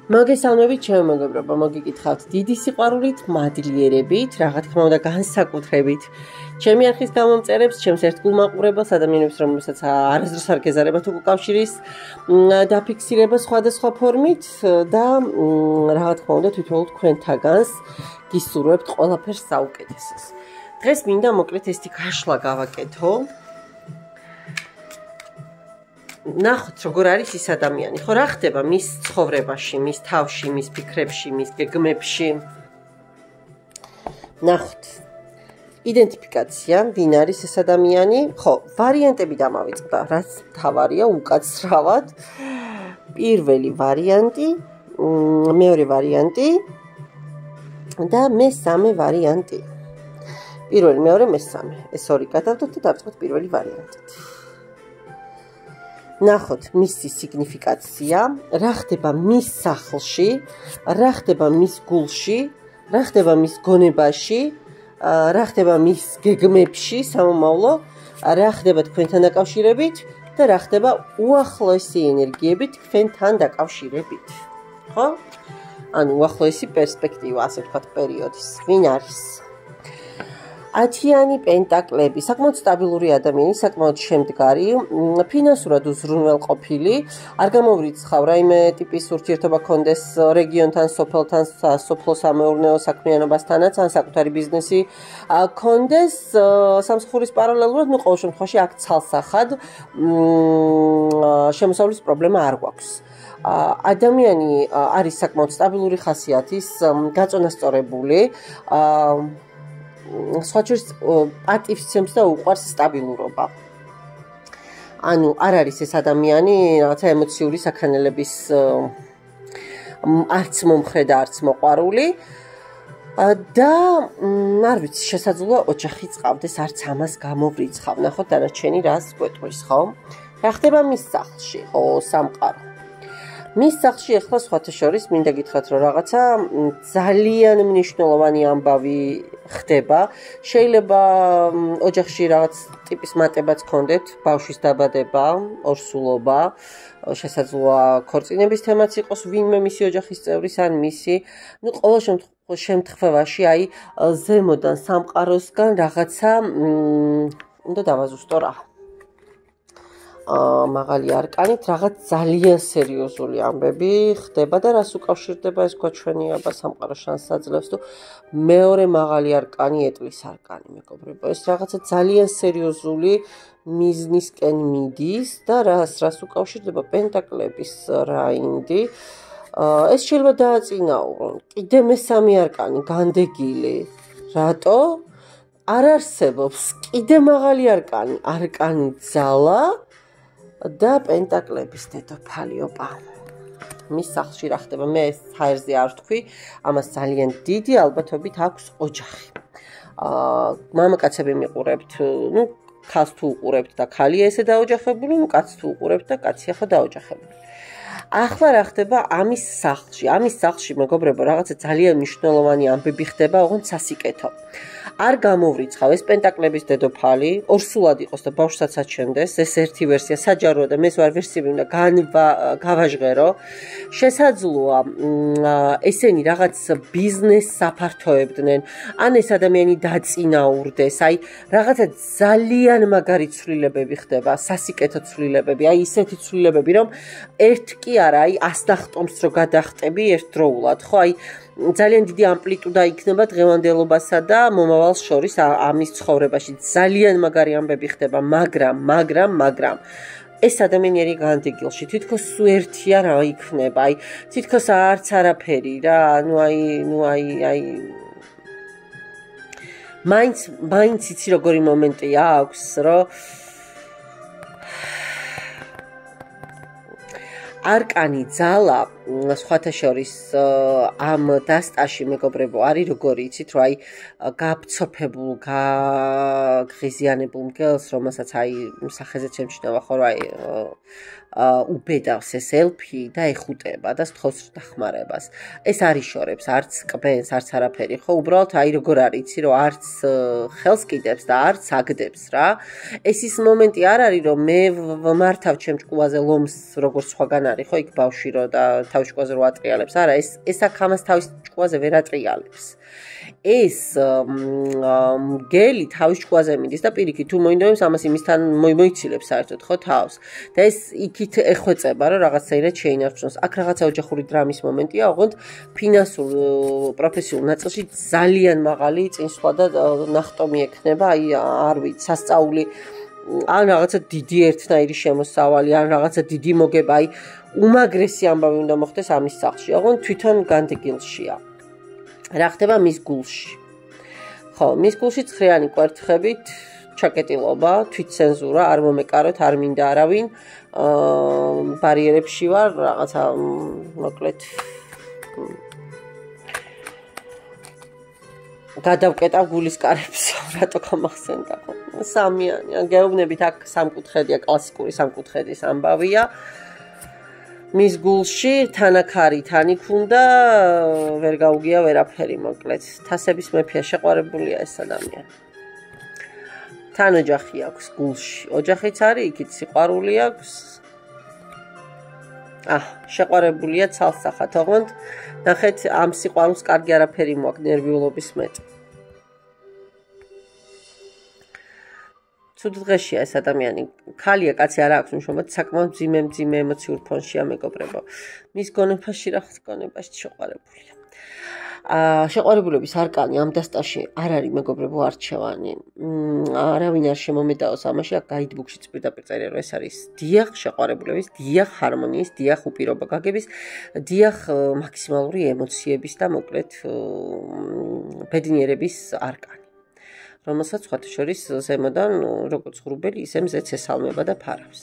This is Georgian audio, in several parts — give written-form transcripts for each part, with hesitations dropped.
მოგესალმებით, ჩემო მეგობრებო, მოგიკითხავთ დიდი სიყვარულით, მადლიერებით, რა თქმა უნდა, განსაკუთრებით ჩემი არხის გამომწერებს, ჩემს ერთგულ მაყურებელს, ადამიანებს, რომელსაც არასდროს არ გეზარებათ უკავშირის დაფიქსირება სხვადასხვა ფორმით და რა თქმა უნდა, თვითონ თქვენთაგანს გისურვებთ ყველაფერს საუკეთესოს. დღეს მინდა მოკლედ ესეთი გაშლა გავაკეთო. ნახოთ, როგორ არის ის ადამიანი, ხო რა ხდება მის ცხოვრებაში, მის თავში, მის ფიქრებში, მის გეგმებში. ნახოთ. იდენტიფიკაცია, ვინ არის ეს ადამიანი? ხო, ვარიანტები დამავიწყდა, რაც თავარია უკაცრავად. პირველი ვარიანტი, მეორე ვარიანტი და მესამე ვარიანტი. პირველი, მეორე, მესამე. ეს ორი გადავდოთ და დავწყოთ პირველი ვარიანტით. ნახოთ მისი სიგნიფიკაცია, რა ხდება მის სახლში, რა ხდება მის გულში, რა ხდება მის გონებაში, რა ხდება მის გეგმებში სამომავლო, რა ხდება თქვენთან დაკავშირებით და რა ხდება უახლოესი ენერგიებით თქვენთან დაკავშირებით. ხო? ანუ უახლოესი პერსპექტივა, ასე ვთქვათ, პერიოდის. ვინ არის? 10-იანი პენტაკლები, საკმაოდ სტაბილური ადამიანი, საკმაოდ შემდგარი, ფინანსურად უზრუნველყოფილი, არ გამოვრიცხავ რაიმე ტიპის ურთიერთობა კონდეს რეგიონთან, სოფელთან, სოფლო-სამეურნეო საქმიანობასთანაც, ან საკუთარი ბიზნესი კონდეს, სამსახურის პარალელურად, ყოველ შემთხვევაში აქ ცალსახად შემოსავლის პრობლემა არ გვაქვს. ადამიანი არის საკმაოდ სტაბილური ხასიათის, გაწონასწორებული, სხვა შორის პატივს ცემს და უყვარს სტაბილურობა. ანუ არ არის ეს ადამიანი რაღაცა ემოციური საქანელების არც მომხრე და არც მოყვარული და არ ვიცი, შესაძლოა ოჯახი წყავდეს, არც ამას გამოვრიცხავ. ნახოთ დანარჩენი რას გვეტყვის, ხო? რა ხდება მის სახლში? ხო, სამყარო. მის სახლში ახლა სხვათა შორის მინდა გითხრათ, რომ რაღაცა ძალიან მნიშვნელოვანი ამბავი ხდება. შეიძლება ოჯახში რაღაც ტიპის მატებაც გქონდეთ, ბავშვის დაბადება, ორსულობა, შესაძლოა ქორწინების თემაც იყოს ვინმე მისი ოჯახის წევრის ან მისი, ყოველ შემთხვევაში აი ზემოდან სამყაროსგან რაღაცა უნდა დავაზუსტო რა. მაღალი არკანით რაღაც ძალიან სერიოზული ამბები ხდება და რას უკავშირდება ეს გვაჩვენიება სამყარო შანსს აძლევს თუ მეორე მაღალი არკანი ეტლის არკანი მეგობრებო ეს რაღაცა ძალიან სერიოზული მიზნისკენ მიდის და რას უკავშირდება პენტაკლების რაინდი ეს შეიძლება დააწინაურონ კიდე მესამე არკანი განდეგილი რატო არ არსებობს კიდე მაღალი არკანი ძალა და პენტაკლების დედოფალი ოპა. მის სახლში რა ხდება? მე ჰაერზე არ ვთქვი, ამას ძალიან დიდი ალბათობით აქვს ოჯახი. მამაკაცები მიყურებთ, ქალს თუ უყურებთ და ქალია ესე დაოჯახებული, კაცს თუ უყურებთ და კაცია ხო დაოჯახებული. ახლა რა ხდება ამის სახლში? ამის სახლში მეგობრებო, რაღაცა ძალიან მნიშვნელოვანი ამბები ხდება, ოღონდ სასიკეთო. არ გამოვრიცხავ ეს პენტაკლების დედოფალი, ორსულად იყოს და ბავშვსაც აჩენდეს, ეს ერთი ვერსია საჯაროა და მე ვარ ვერსიები უნდა გავაჟღერო. შესაძლოა ესენი რაღაც ბიზნესს საფართოებდნენ, ან ეს ადამიანი დაწინაურდეს, აი რაღაცა ძალიან მაგარი ცვლილებები ხდება, სასიკეთო ცვლილებები, აი ისეთი ცვლილებები, რომ ერთ კი არა, აი 100-ნახტომს რო გადახტები ერთდროულად, ხო, აი ძალიან დიდი ამპლიტუდა იქნება დღევანდელობასა და მომავალს შორის ამის ცხოვრებაში. ძალიან მაგარი ამბები ხდება, მაგრამ ეს ადამიანი არის განდეგილში. თითქოს ერთია რა იქნება. აი, თითქოს არც არაფერი რა. აი მაინც იცი როგორი მომენტი აქვს, რომ არკანი ძალა სხვათა შორის ამ დასტაში მეგობრებო არის როგორი იცით რომ აი გაფცოფებულ გაღიზიანებულ მგელს რომელსაც აი სახეზე ჩემჩნევა ხო რომ აი უბედავს ეს ელფი და ეხუტება და სთხოვს დახმარებას. ეს არ იშორებს, არც კბენს, არც არაფერი, ხო, უბრალოდ აი როგორ არის, იცი, რომ არც ხელს კიდებს და არც აგდებს რა. ეს ის მომენტი არ არის, რომ მე ვმართავ ჩემ ჭკუაზე ლომს, როგორც სხვაგან არის, ხო, იქ ბავშვი რო და თავის ჭკუაზე რო ატრიალებს. არა, ეს აქ ამას თავის ჭკუაზე ვერ ატრიალებს. ეს გელი თავის ჭკუაზე მიდის და პირიქით თუ მოინდომებს ამას იმისთან მოიცილებს საერთოდ ხო თავს და ეს იქით ეხვეწება რომ რაღაცაირად შეინარჩუნოს. აქ რაღაცა ოჯახური დრამის მომენტია, ოღონდ ფინანსურ პროფესიულ ნაწილში ძალიან მაღალი წინსვლა და ნახტომი ექნება, აი არ ვიცი, სასწაული ან რაღაცა დიდი ერთნაირი შემოსავალი, ან რაღაცა დიდი მოგება, აი უმაგრესი ამბავი უნდა მოხდეს ამის სახლში, ოღონდ თვითონ განდგილშია. რა ხდება მის გულში? ხო, მის გულში ცხრიანი კვერთხებით ჩაკეტილობა, თვითცენზურა, არ მომეკაროთ, არ მინდა არავინ, ბარიერებში ვარ, რაღაცა მოკლედ გადავკეტავ გულის კარებს, რატო გამახსენდა ხო? სამიანი, გეუბნებით აქ სამკუთხედია, კლასიკური სამკუთხედის ამბავია. მის გულში თანაქარი თანიქ უნდა, ვერ გაუგია ვერაფერი მოკლედ. თასების მეფეა, შეყვარებულია ეს ადამიანი. თან ოჯახი აქვს გულში. ოჯახიც არის, იქით სიყვარული აქვს. შეყვარებულია ცალსახად, ოღონდ ნახეთ ამ სიყვარულს კარგი არაფერი მოაქვს ნერვიულობის მეტი. ცუდ დღეშია ეს ადამიანი. ქალია, კაცი არ აქვს უშუალოდ საკმაოდ მძიმე ემოციურ ფონშია მეგობრებო. მის გონებაში რაღაც გონებაში შეყვარებულია. შეყვარებულების არკანი ამ დასტაში არ არის მეგობრებო არჩევანი. არავინ არ შემომედაოს ამაში, აქ გაიდბუქშიც პირდაპირ წერია, რომ ეს არის დიახ შეყვარებულების, დიახ ჰარმონიის, დიახ უპირობა გაგების, დიახ მაქსიმალური ემოციების და მოკლედ ბედნიერების არკანი. რომელსაც სხვათა შორის ზემოდან როგორც ღრუბელი, ისე მზეც ესალმება და ფარავს.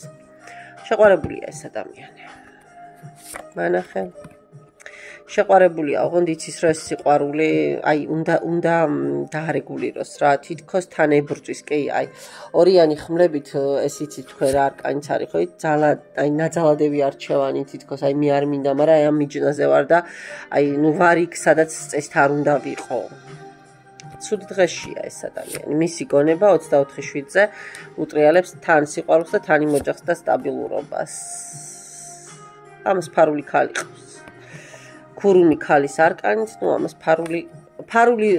შეყვარებულია ეს ადამიანი. მანახე შეყვარებულია, ოღონდ იცის რომ ეს სიყვარული, აი უნდა დაარეგულიროს რა, თითქოს თან ებრძვის, კი, აი ორიანი ხმლებით ეს იცით თქვენ რა არკანიც არის, ხო, აი ნაძალადები არჩევანი თითქოს, აი მე არ მინდა, მაგრამ აი ამ მიჯნაზე ვარ და აი ნუ ვარ იქ, სადაც წესით არ უნდა ვიყო. ცუდ დღეშია ეს ადამიანი. მისი გონება 24/7-ზე უტრიალებს თან სიყვარულს და თან იმ ოჯახს და სტაბილურობას. ამას ფარული ქალი ყავს. ქურუმი ქალის არკანით, ნუ ამას ფარული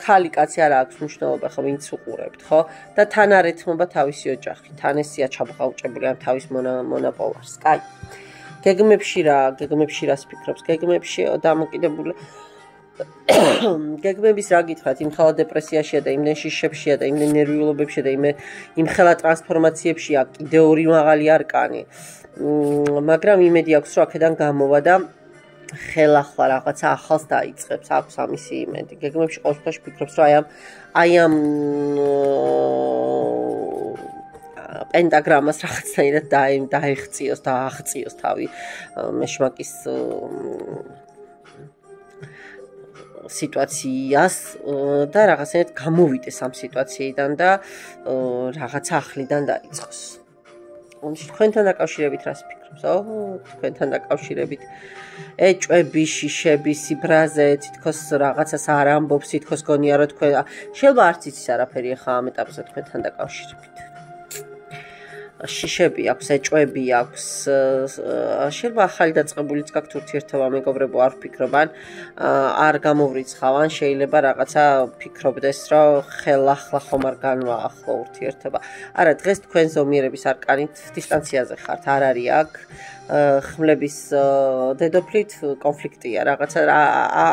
ქალი კაცი არ აქვს მნიშვნელობა, ხო, ვინც უყურებთ, ხო? და თან არ ეთმობა თავისი ოჯახი, თან ესია ჩაბღაუჭებული ამ თავის მონაპოვარს. კაი. გეგმებში რას ფიქრობს? გეგმებში დამოკიდებული გეგმების რა გითხრათ, იმ ხალა დეპრესიაშია და იმდენ შიშებშია და იმდენ ნერვიულობებშია და იმ ხელა ტრანსფორმაციებშია კიდე ორი მაღალი არკანი. მაგრამ იმედი აქვს, რომ აქედან გამოვა და ხელახლა რაღაცა ახალს დაიწყებს, აქვს ამისი იმედი. გეგმებში ყოველთვის ფიქრობს, რომ აი ამ პენტაგრამას რაღაცნაირად დაეღწიოს და აღწიოს თავი მეშმაკის სიტუაციას და რაღაცნაირად გამოვიდეს ამ სიტუაციიდან და რაღაცა ახლიდან დაიწყოს. თქვენთან დაკავშირებით რას ფიქრობს? თქვენთან დაკავშირებით ეჭვები, შიშები, სიბრაზე, თითქოს რაღაცას არ ამბობს, თითქოს გონია რომ თქვენ შეიძლება არც იცის არაფერი ახლა ამ ეტაპზე თქვენთან დაკავშირებით. შიშები აქვს, ეჭვები აქვს, შეიძლება ახალი დაწყებულიც გაქვთ ურთიერთობა, მეგობრებო, არ ვფიქრობ, არ გამოვრიცხავ, შეიძლება რაღაცა ფიქრობდეს, რომ ხელახლა ხომ არ განვაახლო ურთიერთობა. არა, დღეს თქვენ ზომიერების არკანით დისტანციაზე ხართ, არ არის აქ ხმლების დედოფლით კონფლიქტია, რაღაცა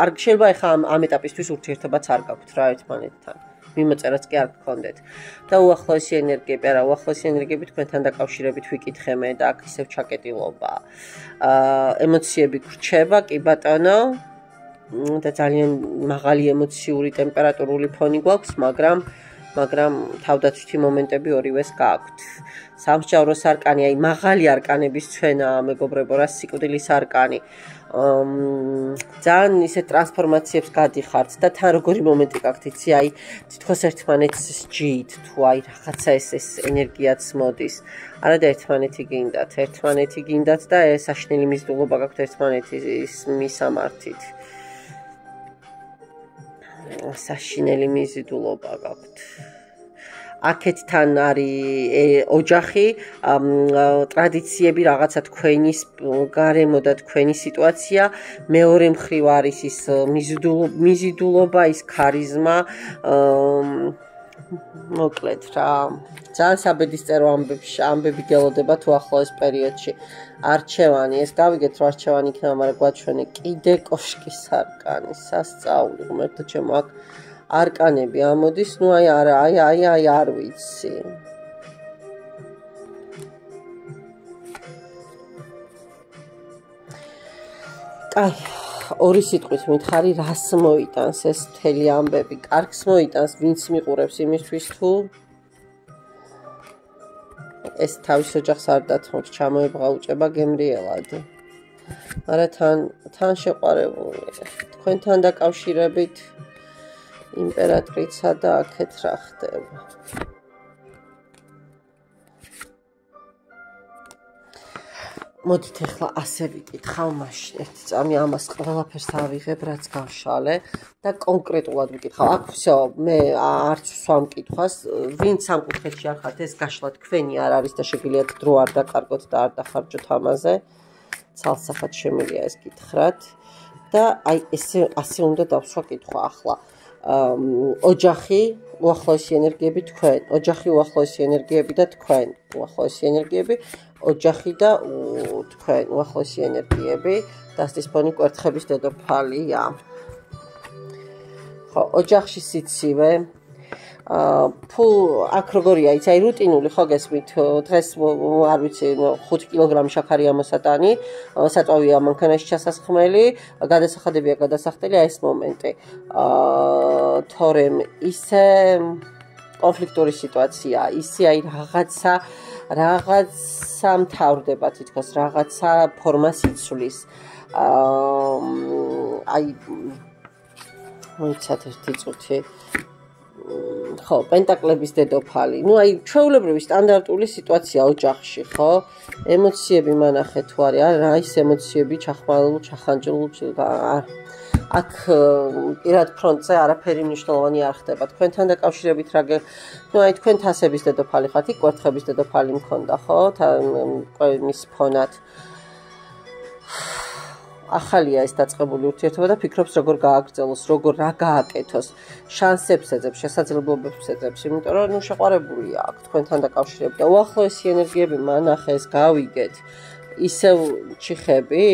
არ შეიძლება ახლა ამ ეტაპისთვის ურთიერთობაც არ გაქვთ რა ერთმანეთთან. მიმოწერაც კი არ გქონდეთ. და უახლოესი ენერგიები, არა, უახლოესი ენერგიები თქვენთან დაკავშირებით ვიკითხე მე და აქ ისევ ჩაკეტილობა. ემოციები გრჩება, კი ბატონო. და ძალიან მაღალი ემოციური ტემპერატურული ფონი გვაქვს, მაგრამ თავდაცვითი მომენტები ორივეს გააქვთ. სამსჯავროს არკანი, აი მაღალი არკანების ჩვენა, მეგობრებო, რა სიკვდილის არკანი. ძალიან ისე ტრანსფორმაციებს გადიხართ და თან როგორი მომენტი გაქვთ იცი აი თითქოს ერთმანეთს სჯით თუ აი რაღაცა ეს ენერგიაც მოდის არა და ერთმანეთი გინდათ და საშინელი მიზიდულობა გაქვთ ერთმანეთის მისამართით საშინელი მიზიდულობა გაქვთ აქეთ თან არის ოჯახი, ტრადიციები, რაღაცა თქვენის გარემო და თქვენი სიტუაცია, მეორე მხრივ არის ის მიზიდულობა, ის ქარიზმა, მოკლედ რა. ძალიან საბედისწერო ამბები გელოდება თუ ახლოს პერიოდში. არჩევანი, ეს გავიგეთ რომ არჩევანი იქნება, მაგრამ გვაჩვენე კიდე კოშკის არკანი, სასწაული, ღმერთო ჩემო აქ არკანები ამოდის, ნუ აი არა, აი არ ვიცი. კაი, ორი სიტყვით მითხარი, რას მოიტანს ეს მთელი ამბები? კარგს მოიტანს, ვინც მიყურებს იმისთვის თუ ეს თავის ოჯახს არ დათმობს, ჩამოებღაუჭება გემრიელად. მაგრამ თან შეყვარებულია. თქვენთან დაკავშირებით იმპერატრიცა და აქეთ რა ხდება. მოდით ახლა ასე ვიკითხავ მაშინ ერთი წამი ამას ყველაფერს ავიღებ რაც გავშალე და კონკრეტულად ვიკითხავ. აქ всё მე არც ვსვამ კითხვას, ვინც ამ კუთხეში არ ხართ ეს გაშლა თქვენი არ არის და შეგიძლიათ დრო არ დაკარგოთ და არ დახარჯოთ ამაზე. ცალსახად შემიძლია ეს გითხრათ და აი ასე უნდა დავსვა კითხვა ახლა. ოჯახი უახლოესი ენერგიები თქვენ, ოჯახი უახლოესი ენერგიები და თქვენ, უახლოესი ენერგიები, ოჯახი და თქვენ, უახლოესი ენერგიები, დასტის ფონი კვერთხების დედოფალია. ხო, ოჯახში სიცივე, აქ როგორია, იცი, აი რუტინული ხო გესმით, დღეს არ ვიცი 5 კილოგრამი შაქარია მოსატანი, საწვავია მანქანაში ჩასასხმელი, გადასახადებია გადასახდელი, აი ეს მომენტი. თორემ ისე კონფლიქტური სიტუაცია, ისე აი რაღაცა მთავრდება თითქოს, რაღაცა ფორმას იცვლის. აი მოიცათ ერთი წუთი. ხო, პენტაკლების დედოფალი. ნუ აი ჩვეულებრივი სტანდარტული სიტუაცია ოჯახში, ხო? ემოციები მანახე თუ არის, არა ის ემოციები ჩახმალულ, ჩახანჯულ, აქ პირად ფრონტზე არაფერი მნიშვნელოვანი არ ხდება. თქვენთან დაკავშირებით რა ნუ აი თქვენ თასების დედოფალი ხართ, იქ კვერთხების დედოფალი მქონდა, ხო? მის ფონად. ახალია ეს დაწყებული ურთიერთობა და ფიქრობს როგორ გააგრძელოს, რა გააკეთოს, შანსებს ეძებს, შესაძლებლობებს ეძებს, იმიტომ რომ ნუ შეყვარებულია აქ თქვენთან დაკავშირებით და უახლოესი ენერგიები მანახეს, გავიგეთ. ისევ ჩიხები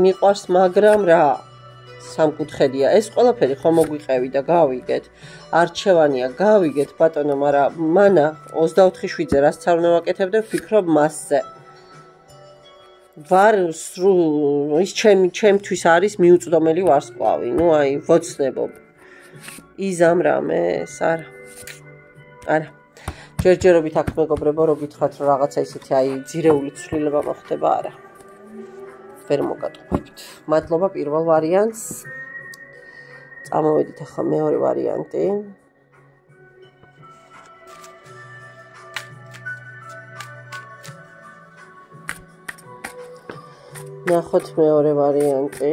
მიყვარს, მაგრამ რა სამკუთხედია, ეს ყველაფერი ხომ მოგვიყევი და გავიგეთ. არჩევანია, გავიგეთ ბატონო, მაგრამ მანა 24 შვიდზე რაც არ უნდა ვაკეთებდე, ვფიქრობ მასზე. ვარ ის ჩემთვის არის მიუწვდომელი ვარსკვლავი. ნუ აი ვოცნებობ. იზამ რამეს, არა. ჯერჯერობით აქ მეგობრებო, რო გითხრათ რომ რაღაცა ისეთი აი ძირეული ცვლილება მოხდება, არა. ვერ მოგატყობთ. მადლობა პირველ ვარიანტს. წამოვედით ახლა მეორე ვარიანტი. ნახოთ მეორე ვარიანტი.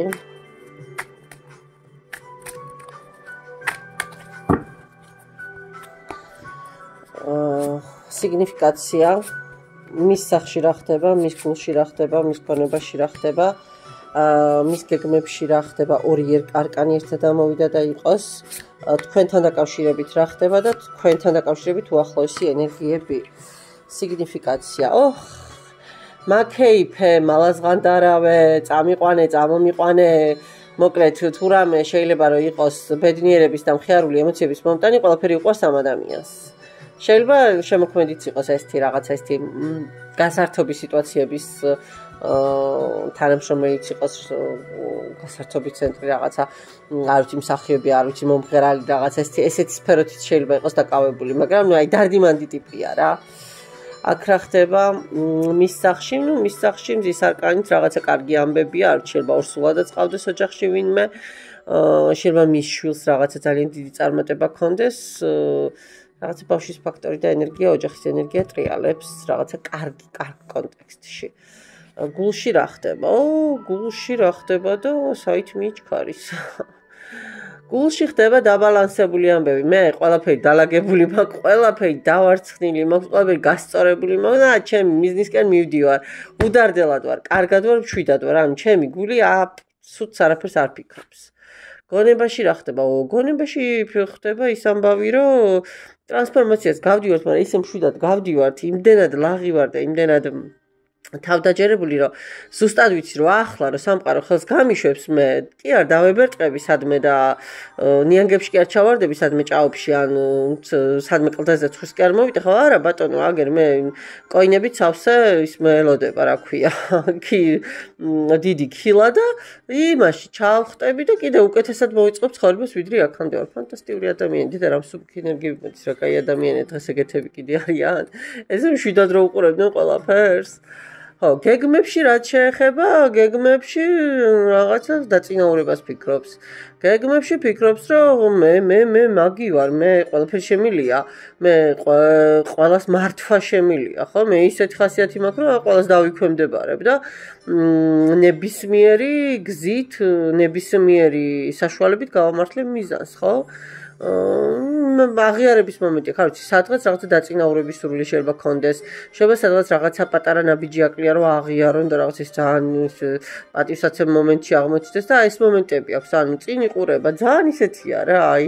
სიგნიფიკაცია, მის სახში რა ხდება, მის გულში რა ხდება, მის ქონებაში რა ხდება, მის გეგმებში რა ხდება, ორი არკანი ერთად ამოვიდა და იყოს, თქვენთან დაკავშირებით რა ხდება და თქვენთან დაკავშირებით უახლოესი ენერგიები. სიგნიფიკაცია. მაქეიფე, მალაზღანდარავე, წამიყვანე, წამომიყვანე, მოკლედ თუ რამე შეიძლება რომ იყოს ბედნიერების და მხიარული ემოციების მომტანი, ყველაფერი უყვარს ამ ადამიანს. შეიძლება შემოქმედიც იყოს ესეთი რაღაცა, ესეთი გასართობის სიტუაციების თანამშრომელიც იყოს გასართობის ცენტრი რაღაცა, არ ვიცი მსახიობი, არ ვიცი მომღერალი რაღაცა, ესეთი სფეროთიც შეიძლება იყოს დაკავებული, მაგრამ ნუ აი დარდიმანდი ტიპია რა. აქ რა ხდება მის სახში, მის სახში მზის არკანით რაღაცა კარგი ამბებია, არ შეიძლება ორსულადაც ყავდეს ოჯახში ვინმე, შეიძლება მის შვილს რაღაცა ძალიან დიდი წარმატება ჰქონდეს, რაღაცა ბავშვის ფაქტორი და ენერგია, ოჯახის ენერგია ტრიალებს რაღაცა კარგი კონტექსტში. გულში რა ხდება? გულში რა ხდება და საით მიჩქარის. გულში ხდება დაბალანსებული ამბები. მე ყველაფერი დალაგებული მაქვს, ყველაფერი დავარცხნილი მაქვს, ყველაფერი გასწორებული მაქვს და ჩემი მიზნისკენ მივდივარ. უდარდელად ვარ, კარგად ვარ, მშვიდად ვარ. ანუ ჩემი გული სულს არაფერს არ ფიქრობს. გონებაში რა ხდება? გონებაში ხდება ის ამბავი, რომ ტრანსფორმაციას გავდივართ, მაგრამ ისე მშვიდად გავდივართ, იმდენად ლაღი ვარ და იმდენად თავდაჯერებული, რომ ზუსტად ვიცი, რომ ახლა რომ სამყარო ხელს გამიშვებს, მე კი არ დავებერტყები სადმე და ნიანგებში კი არ ჩავარდები, სადმე ჭაობში ან სადმე კლდეზე ცხვის კი არ მოვიდე, ხო არა ბატონო, აგერ მე კოინებით სავსე ის მელოდება, რა ქვია, დიდი ქილა და იმაში ჩავხტები და კიდე უკეთესად მოვიწყებ ცხოვრებას, ვიდრე აქამდე ვარ. ფანტასტიკური ადამიანი, დიდი რამ სუბიქი ენერგიები მოდის, რა კაი ადამიანია, დღეს ეგეთები კიდე არიან. ესე მშვიდად რო უყურებდნენ ყველაფერს. ხო, გეგმებში რაც შეეხება, გეგმებში რაღაცა დაწინაურებას ფიქრობს. გეგმებში ფიქრობს, რომ მე მაგი ვარ, მე ყველაფერი შემილია, მე ყველას მართვა შემილია, ხო? მე ისეთი ხასიათი მაქვს, რომ ყველას დავიქვემდებარებ და ნებისმიერი გზით, ნებისმიერი საშუალებით გავამართლებ მიზანს, ხო? აღიარების მომენტი, ხარ ვიცი, სადღაც რაღაცა დაწინაურების სურვილი შეიძლება გქონდეს, შეიძლება სადღაც რაღაცა პატარა ნაბიჯი აკლია, რომ აღიარონ და რაღაც ის ძალიან პატივსაცემ მომენტში აღმოჩნდეს და ეს მომენტები აქვს, ანუ წინ იყურება, ძალიან ისეთია რა, აი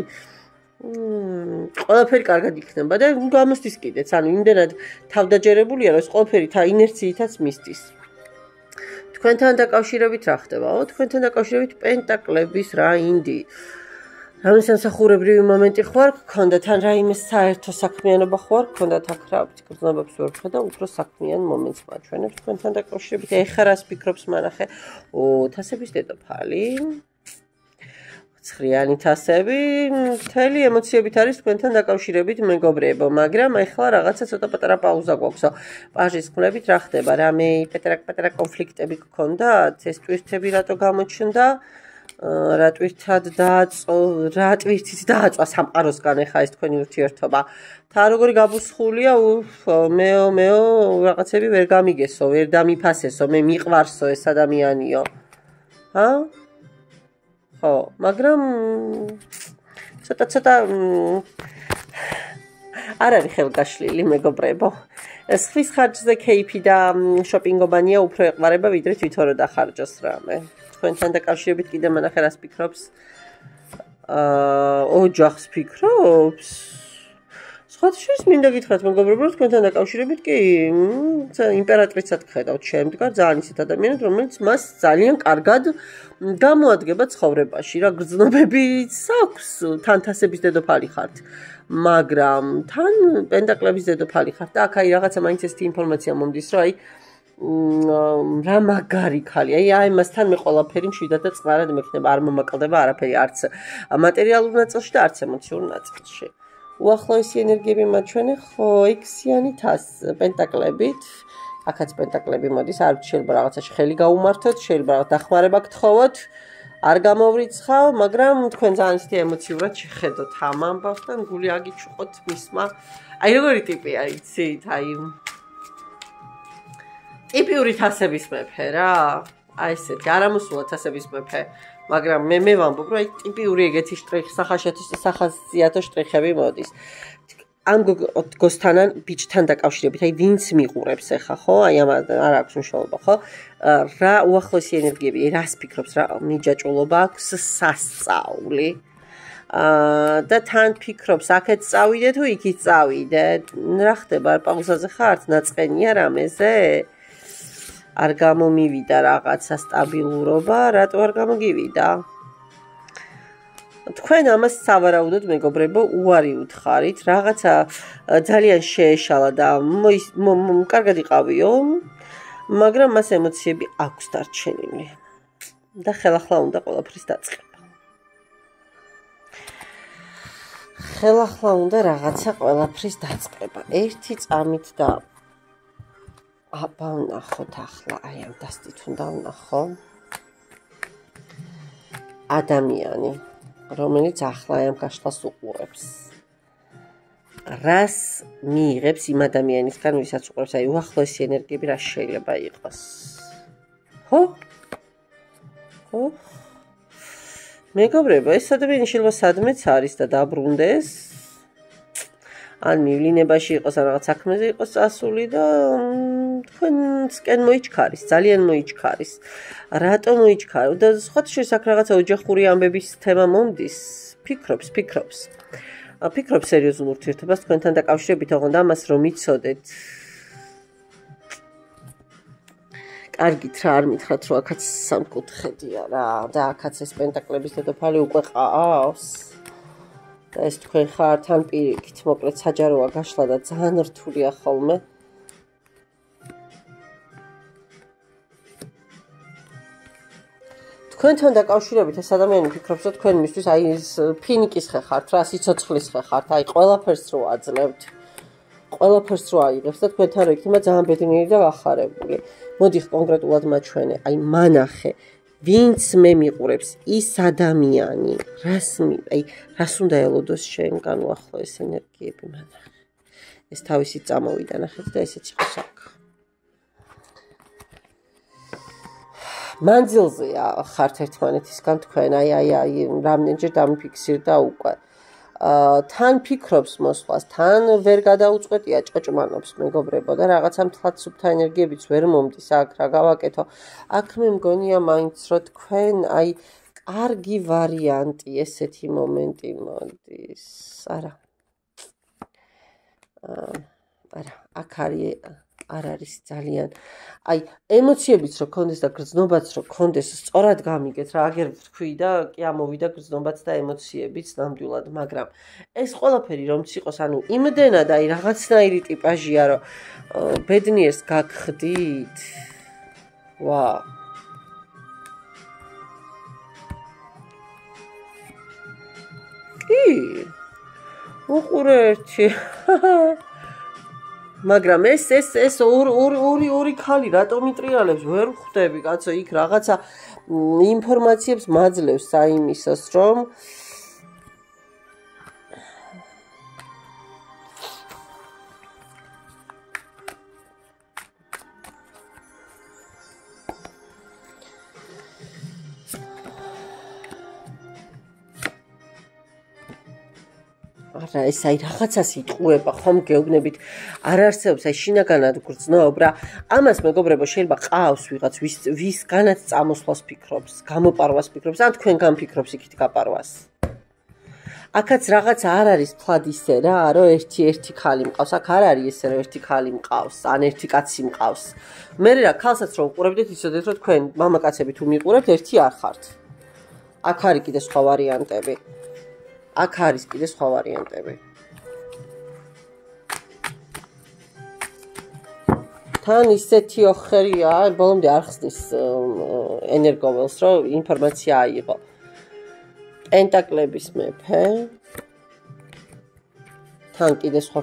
ყველაფერი კარგად იქნება და გამოსდის კიდეც, ანუ იმდენად თავდაჯერებულია, რომ ეს ყველაფერი ინერციითაც მისდის. თქვენთან დაკავშირებით რა ხდება? თქვენთან დაკავშირებით პენტაკლების რაინდი. რამის სამსახურებრივი მომენტი ხوار, გქონდათ ან რაიმე საერთო საქმიანობა ხوار, გქონდათ აქ რა ვიცი, გრძნობებს ვერ ხედავ, უფრო საქმიან მომენტს მაჩვენებს თქვენთან დაკავშირებით. ეხლა რას ფიქრობს მანახე? თასების დედოფალი. ცხრიანი თასები, მთელი ემოციებით არის თქვენთან დაკავშირებით მეგობრებო, მაგრამ ეხლა რაღაცა ცოტა პატარა პაუზა გვაქვს. პაჟის ხმლებით რა ხდება? რამე პატარა კონფლიქტები გქონდათ? ეს ტვირთები რატო გამოჩნდა? რა ტვირთად რა ტვირთით დააწვა სამყაროსგან ეხა ეს თქვენი ურთიერთობა. თა როგორი გაბუსხულია, მეო რაღაცები ვერ გამიგესო, ვერ დამიფასესო, მე მიყვარსო ეს ადამიანიო. ჰა? ხო, მაგრამ ცოტა არ არის ხელგაშლილი მეგობრებო. სხვის ხარჯზე кейფი და შოპინგობანია უფრო ეყარება ვიდრე თვითონ რო დახარჯოს რამე. თქვენთან დაკავშირებით კიდე მანახე რას ფიქრობს? ოჯახს ფიქრობს? სხვათაშორის მინდა გითხრათ მეგობრებო, თქვენთან დაკავშირებით კი იმპერატრიცად გხედავთ შემდგარ ძალიან ისეთ ადამიანად, რომელიც მას ძალიან კარგად გამოადგება ცხოვრებაში. რა გრძნობებიც აქვს, თან თასების დედოფალი ხართ, მაგრამ თან პენტაკლების დედოფალი ხართ და აქ აი რაღაცა მაინც ესეთი ინფორმაცია მომდის, რომ აი რა მაგარი ხალი. აი მასთან მე ყველაფერი მშვიდად და წყნარად მექნება, არ მომაკლდება არაფერი, არც მატერიალურ ნაწილში და არც ემოციურ ნაწილში. უახლოესი ენერგიები მაჩვენე, ხო, ექვსიანი თას პენტაკლებით. აქაც პენტაკლები მოდის, არ შეიძლება რაღაცაში ხელი გაუმართოთ, შეიძლება დახმარება გთხოვოთ, არ გამოვრიცხავ, მაგრამ თქვენ ძალიან ისეთი ემოციურად შეხედოთ ამ ამბავს და გული აგიჩუყოთ მისმა. აი როგორი ტიპი არის, იცით, აი ტიპიური თასების მეფე რა. აი ესეთი არამოსულა თასების მეფე, მაგრამ მე ვამბობ, რომ აი ტიპიური ეგეთი სახასიათო შტრიხები მოდის. ამ გოსთან ბიჭთან დაკავშირებით, აი ვინც მიყურებს ახლა, ხო? აი ამ არ აქვს მნიშვნელობა, ხო? რა უახლოესი ენერგიები, რას ფიქრობს, რა მიჯაჭულობა აქვს, სასწაული. და თან ფიქრობს, აქეთ წავიდე თუ იქით წავიდე? რა ხდება, პაუზაზე ხართ, ნაწყენია რამეზე? არ გამომივიდა რაღაცა სტაბილურობა, რატო არ გამოგივიდა? თქვენ ამას სავარაუდოდ მეგობრებო უარი უთხარით, რაღაცა ძალიან შეეშალა და კარგად იყავიო, მაგრამ მას ემოციები აქვს დარჩენილი და ხელახლა უნდა ყველაფრის დაწყება. ხელახლა უნდა რაღაცა ყველაფრის დაწყება. ერთი წამით და აბა ვნახოთ ახლა, აი ამ დასტით უნდა ვნახო. ადამიანი, რომელიც ახლა ამ გაშლას უყურებს. რას მიიღებს იმ ადამიანისგან, ვისაც უყურებს, აი უახლოესი ენერგიები რა შეიძლება იყოს. ხო? ხო? მეგობრებო, ეს ადამიანი შეიძლება სადმეც არის და დაბრუნდეს. ან მივლინებაში იყოს, ან რაღაც საქმეზე იყოს წასული და თქვენსკენ მოიჩქარის, ძალიან მოიჩქარის. რატომ მოიჩქარო? და სხვათა შორის აქ რაღაცა ოჯახური ამბების თემა მომდის. ფიქრობს. ფიქრობს სერიოზულ ურთიერთობას თქვენთან დაკავშირებით, ოღონდ ამას რომ იცოდეთ. კარგით რა არ მითხრათ, რომ აქაც სამკუთხედია რა და აქაც ეს პენტაკლების დედოფალი უკვე ყავს. და ეს თქვენ ხართ ან პირიქით, მოკლედ საჯაროა გაშლა და ძალიან რთულია ხოლმე. თქვენთან დაკავშირებით ეს ადამიანი ფიქრობს, რომ თქვენ მისთვის აი ეს ფინიკის ხე ხართ, რა სიცოცხლის ხე ხართ, აი ყველაფერს რო აძლევთ. ყველაფერს რო აიღებს და თქვენთან რო იქნება ძალიან ბედნიერი და გახარებული. მოდი კონკრეტულად მაჩვენე, აი მანახე, ვინც მე მიყურებს, ის ადამიანი, რას უნდა ელოდოს შენგან უახლოეს ენერგიები მანახე. ეს თავისი წამოვიდა ნახეთ და ესეც იყოს აქ. მანძილზეა ხართ ერთმანეთისგან თქვენ, აი, რამდენჯერ დამიფიქსირდა უკვე. თან ფიქრობს მოსვლას, თან ვერ გადაუწყვეტია ჭოჭმანობს მეგობრებო და რაღაცა მთლად სუფთა ენერგიებიც ვერ მომდის აქ რა გავაკეთო. აქ მე მგონია მაინც რომ თქვენ აი კარგი ვარიანტი ესეთი მომენტი მოდის. არა, აქ არ არის ძალიან აი ემოციებიც რო კონდეს და გრძნობაც რო კონდეს სწორად გამიგეთ რა აგერ თქვი და კი ამოვიდა გრძნობაც და ემოციებიც ნამდვილად მაგრამ ეს ყველაფერი რომც იყოს ანუ იმდენად აი რაღაცნაირი ტიპაჟია რომ ბედნიერს გაგხდით ვა კი უყურერთი მაგრამ ეს ორი ხალი რატომ იტრიალებს ვერ ხვდები კაცო იქ რაღაცა ინფორმაციებს მაძლევს საიმისოს რომ ეს აი რაღაცას იტყუება ხომ გეუბნებით არ არსებობს აი შინაგანად გრძნობ რა ამას მეგობრებო შეიძლება ყავს ვიღაც ვისგანაც წამოსვლას ფიქრობს გამოპარვას ფიქრობს ან თქვენგან ფიქრობს იქით გაპარვას აქაც რაღაც არ არის თვად ისე რა რომ ერთი ხალი მყავს აქ არ არის ესე რომ ერთი ხალი მყავს ან ერთი კაცი მყავს მე რა ქალსაც რომ უყურებდეთ იცოდეთ რომ თქვენ მამაკაცები თუ მიყურებთ ერთი არ ხართ აქ არის კიდე სხვა ვარიანტები აქ არის კიდე სხვა ვარიანტები. თან ისეთი ოხერია, ბოლომდე არ ხსნის ენერგოველს, რომ ინფორმაცია აიღო. პენტაკლების მეფე. თან კიდე სხვა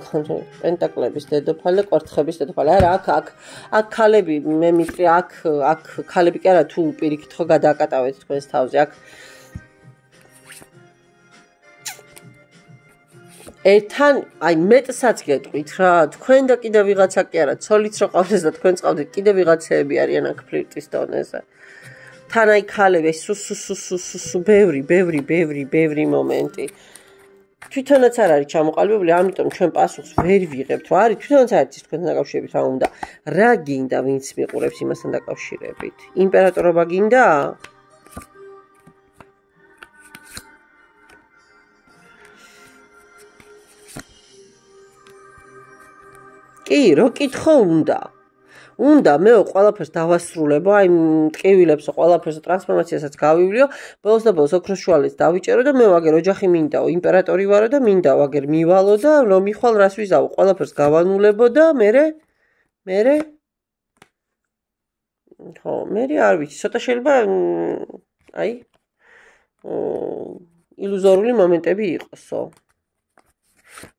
პენტაკლების დედოფალი, კვერთხების დედოფალი. არა, აქ ქალები, მე მიტყვი, აქ ქალები კი არა, თუ პირიქით ხო გადააკატავეთ თქვენს თავზე. აქ თან აი მეტსაც გეტყვით რა თქვენ და კიდე ვიღაცა კი არა ცოლიც რო ყავდეს და თქვენ წავდით კიდე ვიღაცები არიან აქ ფლირტის დონეზე თან აი ქალები სუ ბევრი მომენტი თვითონაც არ არის ჩამოყალიბებული ამიტომ ჩვენ პასუხს ვერ ვიღებთ რა არის თვითონაც არ არის თქვენთან დაკავშირებით რა უნდა რა გინდა ვინც მიყურებს იმასთან დაკავშირებით იმპერატორობა გინდა კი, რო კითხო უნდა მე ყველაფერს დავასრულებო, აი ტყივილებს ყველაფერს ტრანსფორმაციასაც გავივლიო, ბოლოს და ბოლოს ოქროს შუალედს დავიჭერო და მე ვაგერ ოჯახი მინდაო, იმპერატორი ვარო და მინდა ვაგერ მივალო და რომ მიხვალ რას ვიზავო, ყველაფერს გავანულებო და მე ხო, მე არ ვიცი, ცოტა შეიძლება აი ილუზორული მომენტები იყოსო.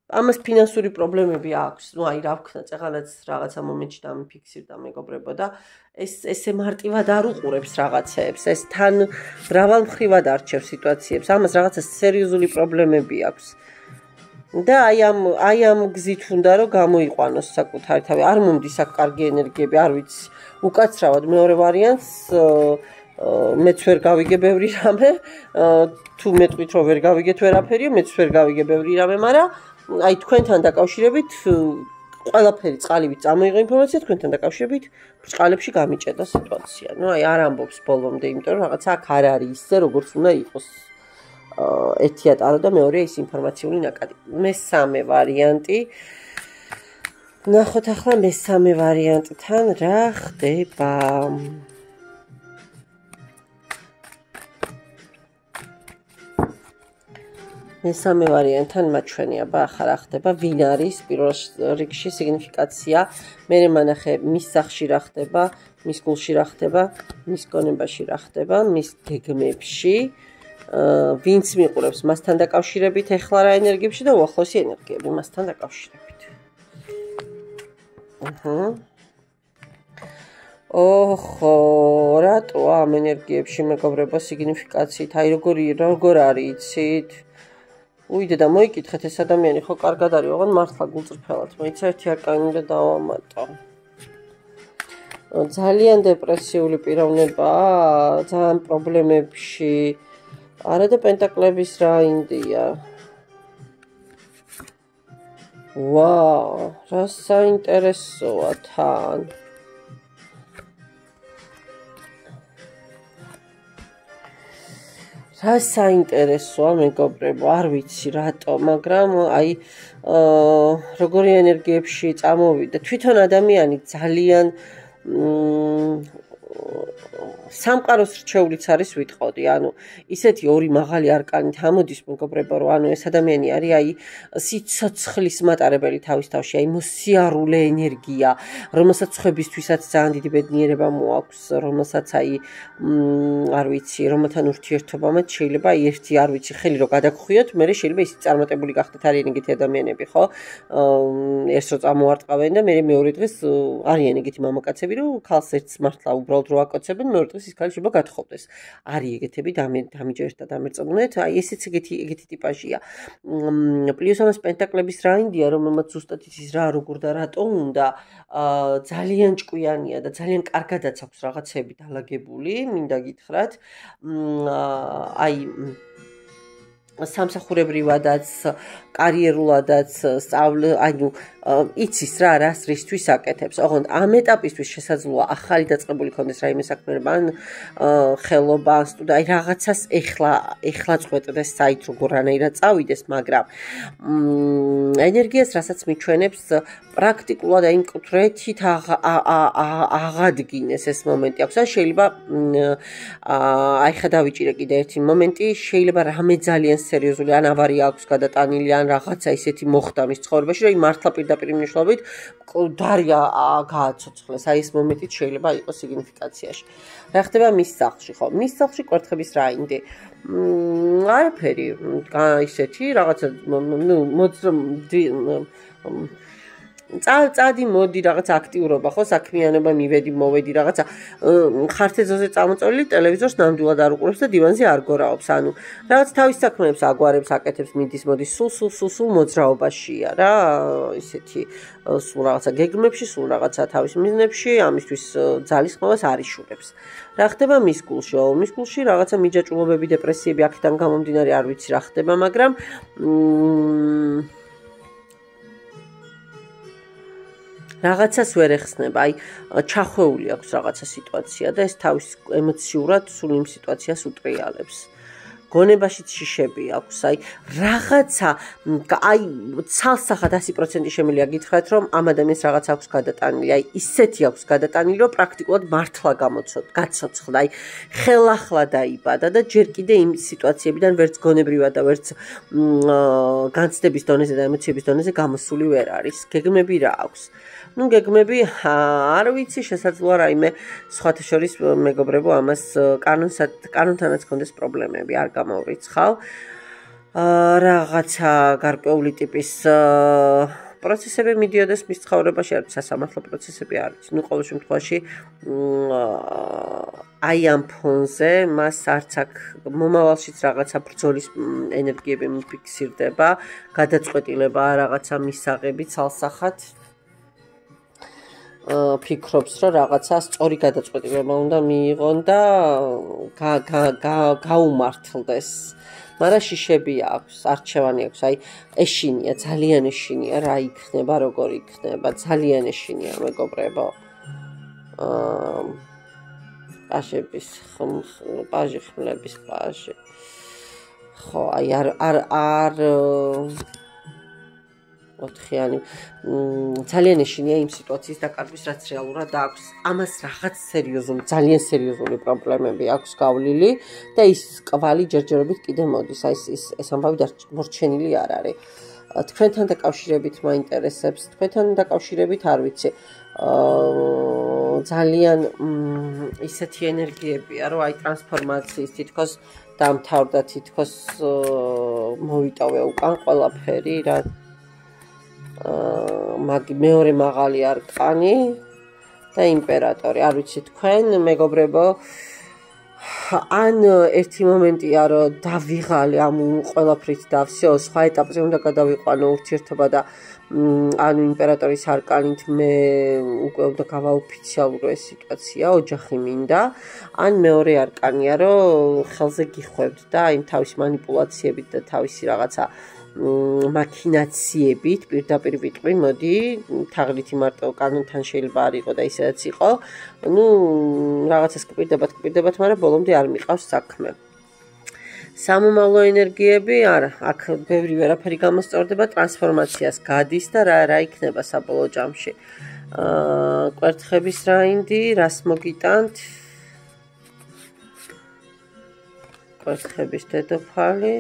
ამას ფინანსური პრობლემები აქვს. ნუ აი რა ვქნა, წაღალაც რაღაცა მომენტში დამიფიქსირდა მეგობრებო და ესე მარტივად არ უყურებს რაღაცეებს. ეს თან მრავალმხრივად არჩევს სიტუაციებს. ამას რაღაცა სერიოზული პრობლემები აქვს. და აი ამ გზით უნდა რომ გამოიყვანოს საკუთარი თავი. არ მომდის აქ კარგი ენერგიები, არ ვიცი. უკაცრავად მეორე ვარიანტს მეც ვერ გავიგე ბევრი რამე. თუ მეტყვით რომ ვერ გავიგეთ ვერაფერი, მეც ვერ გავიგე ბევრი რამე, მაგრამ აი თქვენთან დაკავშირებით ყველაფერი წყალივით წამოიღო ინფორმაცია, თქვენთან დაკავშირებით ბრჭყალებში გამიჭედა სიტუაცია. ნუ აი არ ამბობს ბოლომდე, იმიტომ რომ რაღაცა აქ არ არის ისე როგორც უნდა იყოს. ერთი ატარო და მეორე ის ინფორმაციული ნაკადი. მესამე ვარიანტი. ნახოთ ახლა მესამე ვარიანტთან რა ხდება. მესამე ვარიანტთან მაჩვენიება ახლა რა ხდება, ვინ არის პირველ რიგში სიგნიფიკაცია, მერე მანახე მის სახში რა ხდება, მის გულში რა ხდება, მის გონებაში რა ხდება, მის გეგმებში, ვინც მიყურებს მასთან დაკავშირებით ეხლა რა ენერგიებში და უახლოესი ენერგიები მასთან დაკავშირებით. ოხო, რატო ამ ენერგიებში მეგობრებო სიგნიფიკაციით, აი როგორ არის იცით? უიდე და მოიკითხეთ ეს ადამიანი ხო კარგად არის, ოღონდ მართლა გულწრფელად, მოიცა ერთი არკანი უნდა დავამატო. ძალიან დეპრესიული პიროვნებაა, ძალიან პრობლემებში. არა და პენტაკლების რაინდია. ვაუ, რა საინტერესოა თან. რა საინტერესოა მეგობრებო, არ ვიცი რატო, მაგრამ აი როგორი ენერგიებში წამოვიდა. თვითონ ადამიანი ძალიან სამყაროს რჩეულიც არის ვიტყოდი, ანუ ისეთი ორი მაღალი არკანით ამოდის მეგობრებო, რომ ანუ ეს ადამიანი არის აი სიცოცხლის მატარებელი თავის თავში, აი მოსიარულე ენერგია, რომელსაც ხვებისთვისაც ძალიან დიდი ბედნიერება მოაქვს, რომელსაც აი არ ვიცი, რომელთან ურთიერთობამაც შეიძლება აი ერთი არ ვიცი, ხელი რო გადაგხვიოთ, მე შეიძლება ისიც წარმატებული გახდეთ არიან ეგეთი ადამიანები, ხო? ერთს რო წამოარტყავენ და მე მეორე დღეს არიან ეგეთი მამაკაცები, რომ ქალს ერთს მართლა უბრალოდ რო აკოცებენ, მეორე დღეს ის ქალი შეიძლება გათხოვდეს. არის ეგეთები დამიჯერეთ და დამერწმუნეთ, აი ესეც ეგეთი ტიპაჟია. პლუს ამას პენტაკლების რაინდია, რომელმაც ზუსტად იცის რა როგორ და რატო უნდა, ძალიან ჭკვიანია და ძალიან კარგადაც აქვს რაღაცები დალაგებული, მინდა გითხრათ. აი სამსახურებრივადაც, კარიერულადაც, ანუ იცის რა რისთვის აკეთებს. ოღონდ ამ ეტაპისთვის შესაძლოა ახალი დაწყებული ქონდეს რაიმე საქმიანობა, ან ხელობა, ან სტუდია, აი რაღაცას ეხლა წყვეტდეს საით როგორ რანაირად წავიდეს, მაგრამ ენერგიას რასაც მიჩვენებს პრაქტიკულად აი მკვეთრით აღადგინეს ეს მომენტი აქვს. ან შეიძლება აი ხა დავიჭირე კიდე ერთი მომენტი, შეიძლება რამე ძალიან სერიოზული ან ავარია აქვს გადატანილი, ან რაღაცა ისეთი მოხდა მის ცხოვრებაში, რომ მართლა პირდაპირ მნიშვნელობით დარია გააცოცხლეს. აი ეს მომენტიც შეიძლება იყოს სიგნიფიკაციაში. რა ხდება მის სახლში, ხო? მის სახლში კვერთხების რაინდი. არაფერი, ისეთი რაღაცა წადი მოდი რაღაცა აქტიურობა, ხო? საქმიანობა მივედი, მოვედი რაღაცა ხართეზოზე წამოწოლილი ტელევიზორს ნამდვილად არ უყურებს და დივანზე არ გორაობს. ანუ რაღაც თავის საქმეებს აგვარებს, აკეთებს, მიდის, მოდის, სულ მოძრაობაშია რა, ისეთი სულ რაღაცა გეგმებში, სულ რაღაცა თავის მიზნებში, ამისთვის ძალისხმევას არ იშურებს. რა ხდება მის გულში? მის გულში რაღაცა მიჯაჭვულობები, დეპრესიები აქედან გამომდინარე, არ ვიცი რა ხდება, მაგრამ რაღაცას ვერ ეხსნება, აი ჩახვეული აქვს რაღაცა სიტუაცია და ეს თავის ემოციურად სულ იმ სიტუაციას უტრიალებს. გონებაშიც შიშები აქვს, აი რაღაცა, აი ცალსახად 100% შემიძლია გითხრათ, რომ ამ ადამიანს რაღაც აქვს გადატანილი, აი ისეთი აქვს გადატანილი, რომ პრაქტიკულად მართლა გაცოცხლდა, აი ხელახლა დაიბადა და ჯერ კიდე იმ სიტუაციებიდან ვერც გონებრივად და ვერც განცდების დონეზე და ემოციების დონეზე გამოსული ვერ არის. გეგმები რა აქვს? ნუ გეგმები არ ვიცი, შესაძლოა რაიმე სხვათა შორის მეგობრებო ამას კანონთანაც კონდეს პრობლემები, არ გამოვრიცხავ. რაღაცა გარკვეული ტიპის პროცესები მიდიოდეს მის ცხოვრებაში, არ ვიცი, სასამართლო პროცესები არ ვიცი. ნუ ყოველ შემთხვევაში აი ამ ფონზე მას არც აქ მომავალშიც რაღაცა ბრძოლის ენერგიები მიფიქსირდება, გადაწყვეტილება რაღაცა მისაღები ცალსახად ფიქრობს, რომ რაღაცა სწორი გადაწყვეტილება უნდა მიიღონ და გაუმართლდეს. მაგრამ შიშები აქვს, არჩევანი აქვს, აი ეშინია, ძალიან ეშინია რა იქნება, როგორ იქნება, ძალიან ეშინია მეგობრებო. პაჟების პაჟი ხმლების პაჟი. ხო, აი არ ოთხიანი ძალიან ეშინია იმ სიტუაციის დაკარგვის, რაც რეალურად აქვს. ამას რაღაც სერიოზული, ძალიან სერიოზული პრობლემები აქვს გავლილი და ის კვალი ჯერჯერობით კიდე მოდის. აი ეს ამბავი მორჩენილი არ არის. თქვენთან დაკავშირებით მაინტერესებს, თქვენთან დაკავშირებით არ ვიცი. ძალიან ისეთი ენერგიებია, რომ აი ტრანსფორმაციის თითქოს დამთავრდა, თითქოს მოვიტოვე უკან ყველაფერი რა. მეორე მაღალი არკანი და იმპერატორი. არ ვიცი თქვენ მეგობრებო, ან ერთი მომენტია რომ დავიღალე ამ ყველაფრით და всё, სხვა ეტაპზე უნდა გადავიყვანო ურთიერთობა და ანუ იმპერატორის არკანით მე უკვე უნდა გავაოფიციალურო ეს სიტუაცია, ოჯახი მინდა, ან მეორე არკანია რომ ხელზე გიხვევთ და იმ თავისი манипуляციებით და თავისი რაღაცა მაქინაციებით პირდაპირ ვიტყვი, მოდი, თაღლითი მარტო კანონთან შეიძლება არ იყო და ისედაც იყო. ნუ რაღაცას კპირდებათ, მაგრამ ბოლომდე არ მიყავს საქმე. სამომავლო ენერგიები, არა, აქ ბევრი ვერაფერი გამოსწორდება, ტრანსფორმაციას გადის და რა იქნება საბოლოო ჯამში. კვერთხების რაინდი, რას მოგიტანთ? კვერთხების დედოფალი.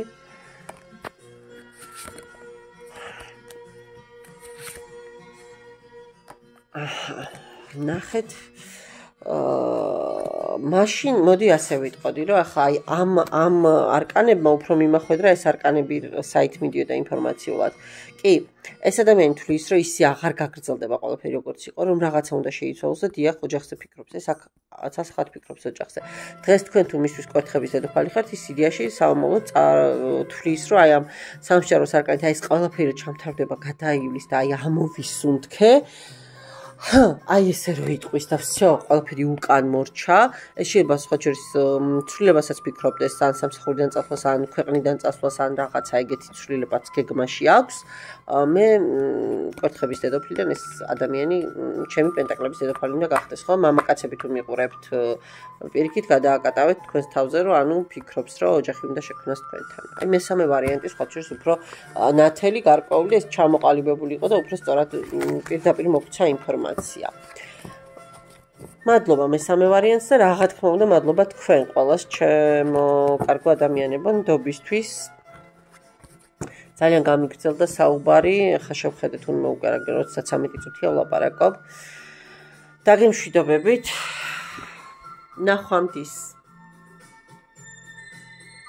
ნახეთ მაშინ მოდი ასე ვიტყოდი რომ ახლა აი ამ არკანებმა უფრო მიმახვედრა ეს არკანები საით მიდიოდა ინფორმაციულად. კი, ეს ადამიანი თვლის რომ ისე აღარ გაგრძელდება ყველაფერი როგორც იყო, რომ რაღაცა უნდა შეიცვალოს და დიახ ოჯახზე ფიქრობს. ეს აქ ცალსახად ფიქრობს ოჯახზე. დღეს თქვენ თუ მისთვის კვერთხების დედოფალი ხართ, ის იდეაში საომოლოდ თვლის რომ აი ამ სამსჯავროს არკანით აი ეს ყველაფერი ჩამთავრდება, გადაივლის და აი ამოვისუნთქე. აი ესე რო იტყვის და всё, ყველაფერი უკან მორჩა. ეს შეიძლება სხვა შორის ცვლილებასაც ფიქრობდეს, ან სამსახურიდან წასვლას, ან ქვეყნიდან წასვლას, ან რაღაცა ეგეთი ცვლილებაც გეგმაში აქვს. მე კვერთხების დედოფლიდან ეს ადამიანი ჩემი პენტაკლების დედოფალი უნდა გახდეს, ხო? მამაკაცები თუ მიყურებთ, პირიქით გადააკატავეთ თქვენს თავზე, რომ ანუ ფიქრობს, რომ ოჯახი უნდა შექმნას თქვენთან. აი მესამე ვარიანტი სხვა შორის უფრო ნათელი, გარკვეული, ეს ჩამოყალიბებული იყო და უფრო სწორად პირდაპირ მოგცა ინფორმაცია. მადლობა მესამე ვარიანტს და რა თქმა უნდა მადლობა თქვენ ყველას ჩემო კარგო ადამიანებო ნდობისთვის. ძალიან გამიგრძელდა საუბარი, ახლა შევხედეთ თუნდაც უკვე როცა 13 წუთია ვლაპარაკობ. დაგემშვიდობებით. ნახვამდის.